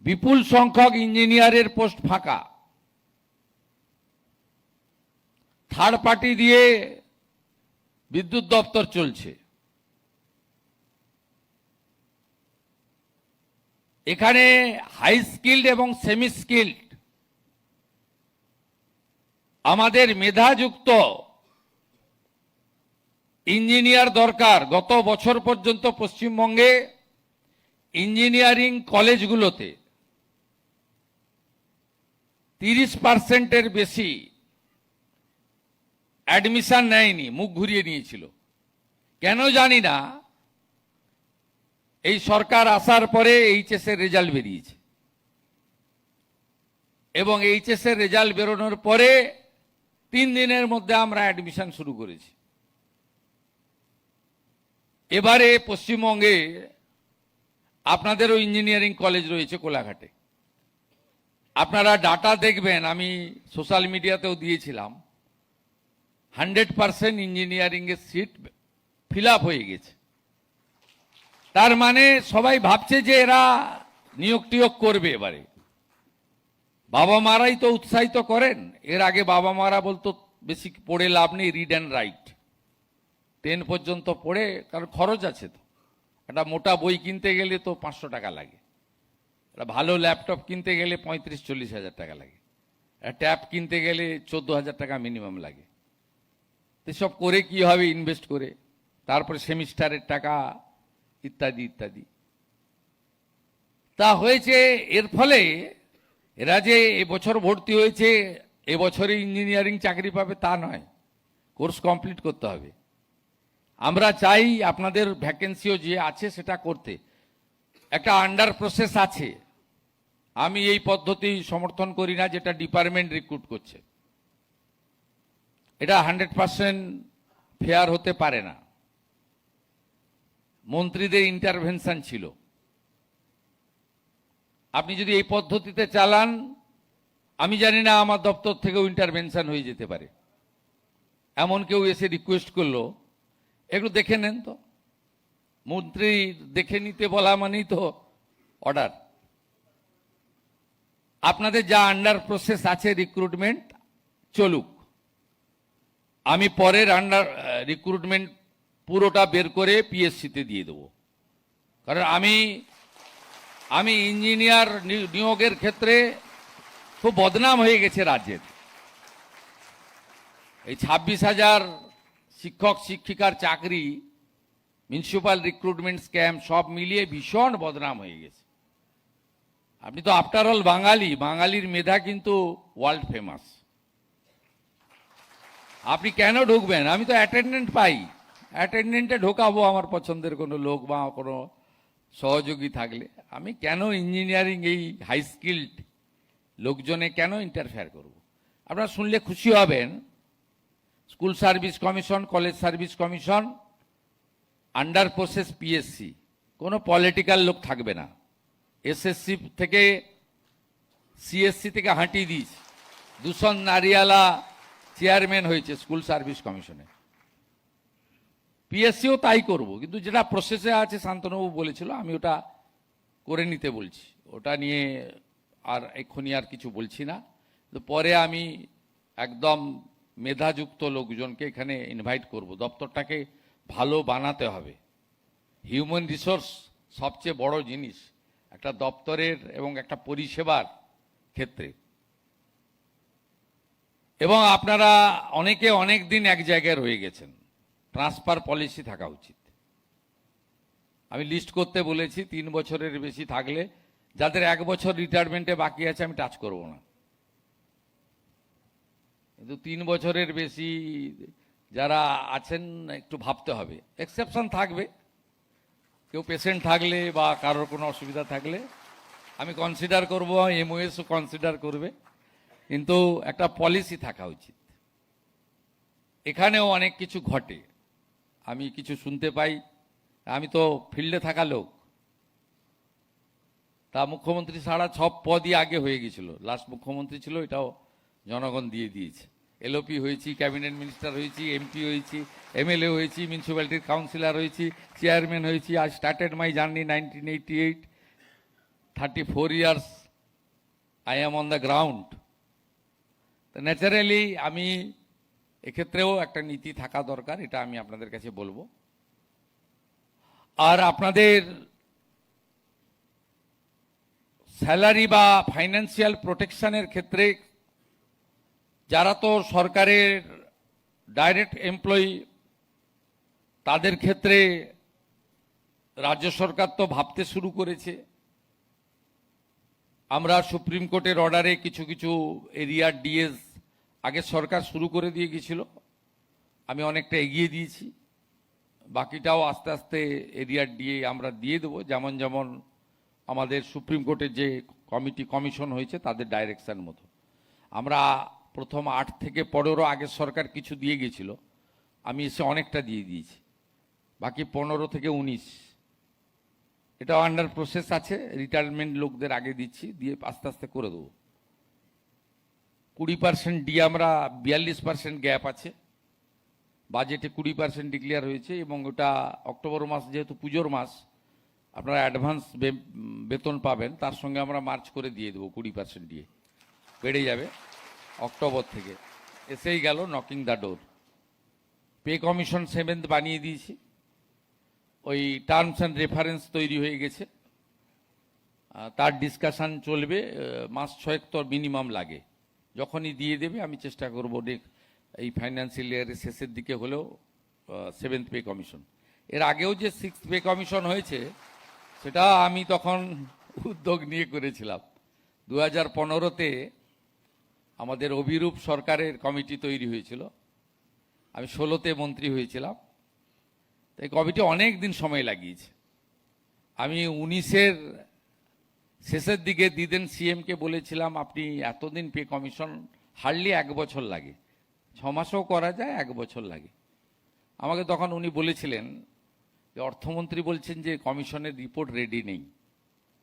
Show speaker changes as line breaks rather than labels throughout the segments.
বিপুল সংখ্যক ইঞ্জিনিয়ারের পোস্ট ফাঁকা, থার্ড পার্টি দিয়ে বিদ্যুৎ দপ্তর চলছে। এখানে হাই স্কিল্ড এবং সেমি স্কিল্ড আমাদের মেধাযুক্ত ইঞ্জিনিয়ার দরকার। গত বছর পর্যন্ত পশ্চিমবঙ্গে ইঞ্জিনিয়ারিং কলেজগুলোতে 30% বেশি অ্যাডমিশন নেয়নি, মুখ ঘুরিয়ে নিয়েছিল। কেন জানি না। এই সরকার আসার পরে এইচএস এর রেজাল্ট বেরিয়েছে এবং এইচএস এর রেজাল্ট বেরোনোর পরে 3 দিনের মধ্যে আমরা অ্যাডমিশন শুরু করেছি। এবারে পশ্চিমবঙ্গে আপনাদেরও ইঞ্জিনিয়ারিং কলেজ রয়েছে কোলাঘাটে। আপনারা ডাটা দেখবেন, আমি সোশ্যাল মিডিয়াতেও দিয়েছিলাম, 100% ইঞ্জিনিয়ারিং এর সিট ফিল আপ হয়ে গেছে। তার মানে সবাই ভাবছে যে এরা নিয়োগ টিয়োগ করবে। এবারে বাবা মারাই তো উৎসাহিত করেন। এর আগে বাবা মারা বলতো বেশি পড়ে লাভ নেই, রিড অ্যান্ড রাইট, 10 পর্যন্ত পড়ে, কারণ খরচ আছে তো। একটা মোটা বই কিনতে গেলে তো 500 টাকা লাগে, একটা ভালো ল্যাপটপ কিনতে গেলে 35-40 হাজার টাকা লাগে, একটা ট্যাব কিনতে গেলে 14,000 টাকা মিনিমাম লাগে। এসব করে কি হবে? ইনভেস্ট করে, তারপরে সেমিস্টারের টাকা ইত্যাদি ইত্যাদি। তা হয়েছে, এর ফলে এরা যে এবছর ভর্তি হয়েছে এবছরে ইঞ্জিনিয়ারিং চাকরি পাবে তা নয়, কোর্স কমপ্লিট করতে হবে। আমরা চাই আপনাদের ভ্যাকেন্সিও যে আছে সেটা করতে। একটা আন্ডার প্রসেস আছে, আমি এই পদ্ধতি সমর্থন করি না যেটা ডিপার্টমেন্ট রিক্রুট করছে। এটা 100% ফেয়ার হতে পারে না। মন্ত্রীদের ইন্টারভেনশন ছিল। আপনি যদি এই পদ্ধতিতে চালান, আমি জানি না আমার দপ্তর থেকেও ইন্টারভেনশন হয়ে যেতে পারে। এমন কেউ এসে রিকোয়েস্ট করলো একটু দেখে নেন তো, মন্ত্রী দেখে নিতে বলা মানেই তো অর্ডার। আপনাদের যা আন্ডার প্রসেস আছে রিক্রুটমেন্ট চলুক, আমি পরের আন্ডার রিক্রুটমেন্ট পুরোটা বের করে পিএসসিতে দিয়ে দেবো। কারণ আমি ইঞ্জিনিয়ার নিয়োগের ক্ষেত্রে খুব বদনাম হয়ে গেছে রাজ্যের। এই 26,000 শিক্ষক শিক্ষিকার চাকরি, মিউনিসিপ্যাল রিক্রুটমেন্ট স্ক্যাম সব মিলিয়ে ভীষণ বদনাম হয়ে গেছে। আপনি তো আফটার অল বাঙালি, বাঙালির মেধা কিন্তু ওয়ার্ল্ড ফেমাস। আপনি কেন ঢুকবেন? আমি তো অ্যাটেন্ডেন্ট পাই, অ্যাটেন্ডেন্টে ঢোকাবো আমার পছন্দের কোনো লোক বা কোনো সহযোগী থাকলে। আমি কেন ইঞ্জিনিয়ারিং এই হাই স্কিল্ড লোকজনে কেন ইন্টারফেয়ার করব? আপনারা শুনলে খুশি হবেন, school service commission, college service commission, under process PSC, কোনো পলিটিক্যাল লোক থাকবে না। এসএসসি থেকে সিএসসি থেকে হাঁটিয়ে দিয়েছে, দূষণ নারিয়ালা চেয়ারম্যান হয়েছে স্কুল সার্ভিস কমিশনে। পিএসসিও তাই করব, কিন্তু যেটা প্রসেসে আছে শান্তনুবাবু বলেছিল আমি ওটা করে নিতে বলছি। ওটা নিয়ে আর এক্ষুনি আর কিছু বলছি না। তো পরে আমি একদম মেধাযুক্ত লোকজনকে এখানে ইনভাইট করব। দপ্তরটাকে ভালো বানাতে হবে। হিউম্যান রিসোর্স সবচেয়ে বড় জিনিস একটা দপ্তরের এবং একটা পরিষেবার ক্ষেত্রে। এবং আপনারা অনেকে অনেক দিন এক জায়গায় রয়ে গেছেন, ট্রান্সফার পলিসি থাকা উচিত। আমি লিস্ট করতে বলেছি, 3 বছরের বেশি থাকলে, যাদের 1 বছর রিটায়ারমেন্টে বাকি আছে আমি টাচ করব না। কিন্তু 3 বছরের বেশি যারা আছেন একটু ভাবতে হবে। এক্সেপশন থাকবে, কেউ পেশেন্ট থাকলে বা কারোর কোনো অসুবিধা থাকলে আমি কনসিডার করব, এমওএসও কনসিডার করবে, কিন্তু একটা পলিসি থাকা উচিত। এখানেও অনেক কিছু ঘটে, আমি কিছু শুনতে পাই। আমি তো ফিল্ডে থাকা লোক। তা মুখ্যমন্ত্রী ছাড়া সব পদই আগে হয়ে গেছিল। লাস্ট মুখ্যমন্ত্রী ছিল, এটাও জনগণ দিয়ে দিয়েছে। এলওপি হয়েছি, ক্যাবিনেট মিনিস্টার হয়েছি, এমপি হয়েছি, এমএলএ হয়েছি, মিউনিসিপ্যালিটির কাউন্সিলর হয়েছি, চেয়ারম্যান হয়েছি। I started my journey 1988। 34 years I am on the ground. তো ন্যাচারালি আমি এক্ষেত্রেও একটা নীতি থাকা দরকার, এটা আমি আপনাদের কাছে বলবো। আর আপনাদের স্যালারি বা ফাইন্যান্সিয়াল প্রোটেকশনের ক্ষেত্রে যারা তো সরকারের ডাইরেক্ট এমপ্লয়ি, তাদের ক্ষেত্রে রাজ্য সরকার তো ভাবতে শুরু করেছে। আমরা সুপ্রিম কোর্টের অর্ডারে কিছু কিছু এরিয়ার ডিএস আগে সরকার শুরু করে দিয়ে গেছিল, আমি অনেকটা এগিয়ে দিয়েছি, বাকিটাও আস্তে আস্তে এরিয়ার ডিএ আমরা দিয়ে দেবো, যেমন যেমন আমাদের সুপ্রিম কোর্টের যে কমিশন হয়েছে তাদের ডাইরেকশন মতো। আমরা প্রথম 8 থেকে 15 আগের সরকার কিছু দিয়ে গেছিল, আমি এসে অনেকটা দিয়ে দিয়েছি, বাকি 15 থেকে 19 এটা আন্ডার প্রসেস আছে। রিটায়ারমেন্ট লোকদের আগে দিচ্ছি, দিয়ে আস্তে আস্তে করে দেবো। 20% দিয়ে আমরা 42% গ্যাপ আছে, বাজেটে 20% ডিক্লেয়ার হয়েছে, এবং ওটা অক্টোবর মাস যেহেতু পুজোর মাস, আপনারা অ্যাডভান্স বেতন পাবেন, তার সঙ্গে আমরা মার্চ করে দিয়ে দেবো। 20% দিয়ে বেড়ে যাবে অক্টোবর থেকে। এসেই গেল knocking the door. Pay commission 7th বানিয়ে দিয়েছি, ওই টার্মস অ্যান্ড রেফারেন্স তৈরি হয়ে গেছে, তার ডিসকাশন চলবে। মাস 6 তো মিনিমাম লাগে, যখনই দিয়ে দেবে আমি চেষ্টা করব এই ফাইন্যান্সিয়াল ইয়ারের শেষের দিকে হলেও 7th পে কমিশন। এর আগেও যে 6th পে কমিশন হয়েছে সেটা আমি তখন উদ্যোগ নিয়ে করেছিলাম। 2015-তে আমাদের অভিরূপ সরকারের কমিটি তৈরি হয়েছিল, আমি 16-তে মন্ত্রী হয়েছিলাম। এই কমিটি অনেক দিন সময় লাগিয়েছে। আমি 19-এর শেষের দিকে দিদেন সিএমকে বলেছিলাম, আপনি এতদিন পে কমিশন, হার্ডলি 1 বছর লাগে, 6 মাসও করা যায়, 1 বছর লাগে। আমাকে তখন উনি বলেছিলেন যে অর্থমন্ত্রী বলছেন যে কমিশনের রিপোর্ট রেডি নেই।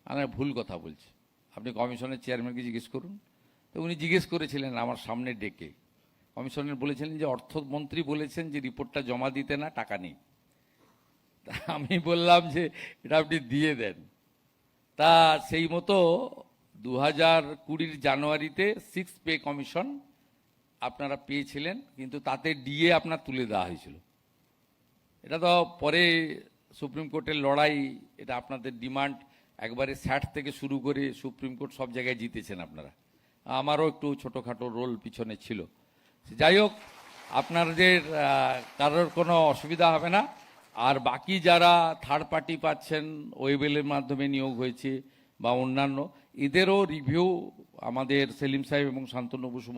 আমি ভুল কথা বলছি, আপনি কমিশনের চেয়ারম্যানকে জিজ্ঞেস করুন। তো উনি জিজ্ঞেস করেছিলেন আমার সামনে ডেকে, কমিশনের বলেছিলেন যে অর্থমন্ত্রী বলেছেন যে রিপোর্টটা জমা দিতে না, টাকা নেই। আমি বললাম যে এটা আপনি দিয়ে দেন। তা সেই মতো 2020 জানুয়ারিতে 6th পে কমিশন আপনারা পেয়েছিলেন, কিন্তু তাতে ডিএ আপনার তুলে দেওয়া হয়েছিল। এটা তো পরে সুপ্রিম কোর্টের লড়াই, এটা আপনাদের ডিমান্ড, একবারে 60 থেকে শুরু করে সুপ্রিম কোর্ট সব জায়গায় জিতেছেন আপনারা। আমারও একটু ছোটোখাটো রোল পিছনে ছিল। যাই হোক, আপনাদের কারোর কোনো অসুবিধা হবে না। আর বাকি যারা থার্ড পার্টি পাচ্ছেন, ওয়েবেলের মাধ্যমে নিয়োগ হয়েছে বা অন্যান্য, এদেরও রিভিউ আমাদের সেলিম সাহেব এবং শান্তনু বসু